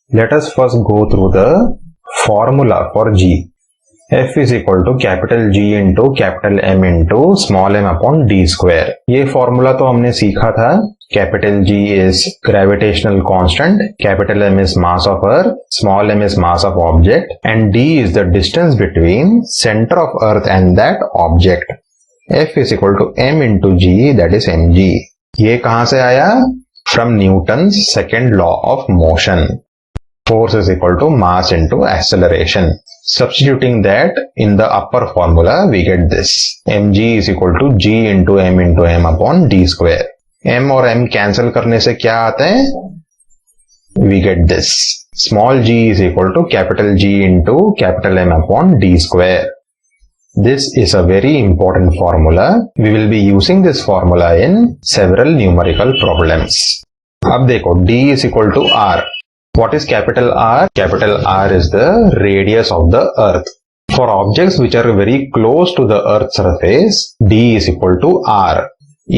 Let us first go through the formula for G. F is equal to capital G into capital M into small m upon D square. ये formula तो हमने सीखा था. Capital G is gravitational constant, capital M is mass of Earth, small m is mass of object, and D is the distance between center of Earth and that object. F is equal to m into G, that is mg. ये कहाँ से आया? From Newton's second law of motion. Force is equal to mass into acceleration. Substituting that in the upper formula, we get this. mg is equal to g into m upon d square. m और m cancel करने से क्या आता है? We get this. Small g is equal to capital G into capital M upon d square. This is a very important formula. We will be using this formula in several numerical problems. अब देखो, d is equal to r. What is capital R? Capital R is the radius of the earth. For objects which are very close to the earth's surface, D is equal to R.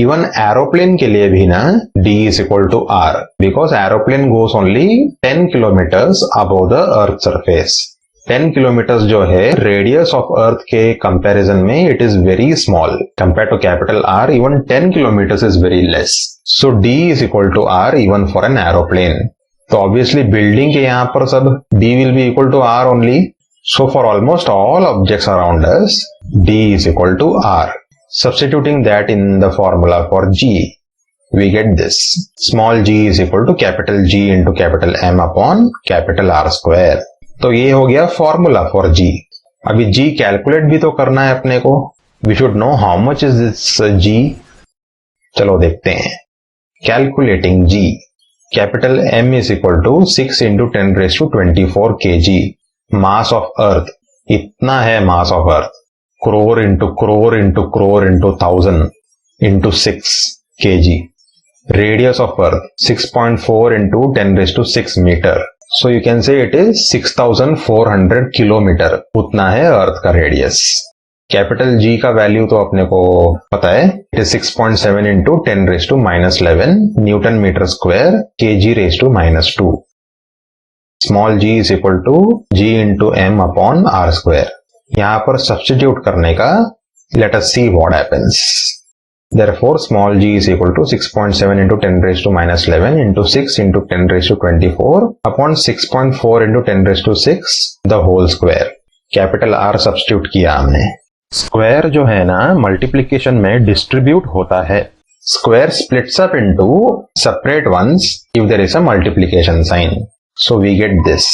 Even aeroplane के लिए भी ना D is equal to R, because aeroplane goes only 10 kilometers above the earth's surface. 10 kilometers जो है radius of earth के comparison में it is very small. Compared to capital R, even 10 kilometers is very less. So D is equal to R even for an aeroplane. तो obviously building के यहाँ पर सब D will be equal to R only. So for almost all objects around us, D is equal to R. Substituting that in the formula for G, we get this. Small g is equal to capital G into capital M upon capital R square. तो ये हो गया formula for G. अभी G calculate भी तो करना है अपने को. We should know how much is this G. चलो देखते हैं. Calculating G. Capital M is equal to 6 into 10 raised to 24 kg. Mass of Earth. इतना है mass of Earth. Crore into crore into crore into 1000 into 6 kg. Radius of Earth. 6.4 into 10 raised to 6 meter. So you can say it is 6400 kilometer. उतना है Earth का radius. Capital G का value तो अपने को पता है. It is 6.7 into 10 raise to -11 newton metre square kg raise to -2. Small g is equal to g into m upon r square. यहां पर सब्स्टिट्यूट करने का let us see what happens. Therefore, small g is equal to 6.7 into 10 raised to -11 into 6 into 10 raised to 24 upon 6.4 into 10 raised to 6 the whole square. Capital R substitute किया हमने. Square जो है ना multiplication में distribute होता है. Square splits up into separate ones if there is a multiplication sign. So we get this.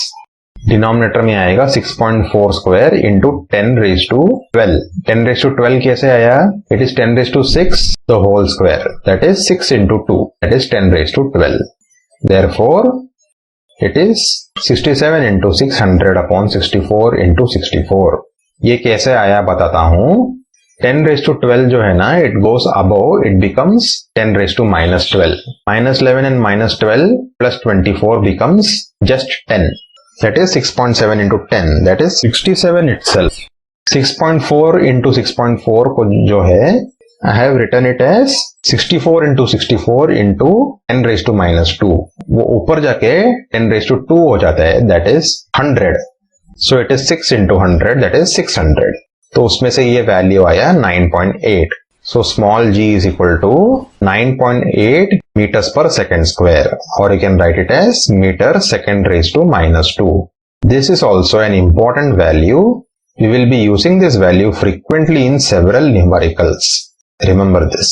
Denominator में आएगा 6.4 square into 10 raise to 12. 10 raise to 12 कैसे आया? It is 10 raise to 6 the whole square, that is 6 into 2, that is 10 raise to 12. Therefore it is 67 into 600 upon 64 into 64. ये कैसे आया बताता हूं. 10 raise to 12 जो है ना it goes above, it becomes 10 raise to -12. -11 and -12 plus 24 becomes just 10. That is 6.7 into 10, that is 67 itself. 6.4 into 6.4 को जो है I have written it as 64 into 64 into 10 raise to -2. वो ऊपर जाके 10 रेज टू 2 हो जाता है, that is 100. So it is 6 into 100, that is 600. तो उसमें से ये वैल्यू आया 9.8. So small g is equal to 9.8 meters per second square, or you can write it as meter second raised to -2. This is also an important value. We will be using this value frequently in several numericals. Remember this.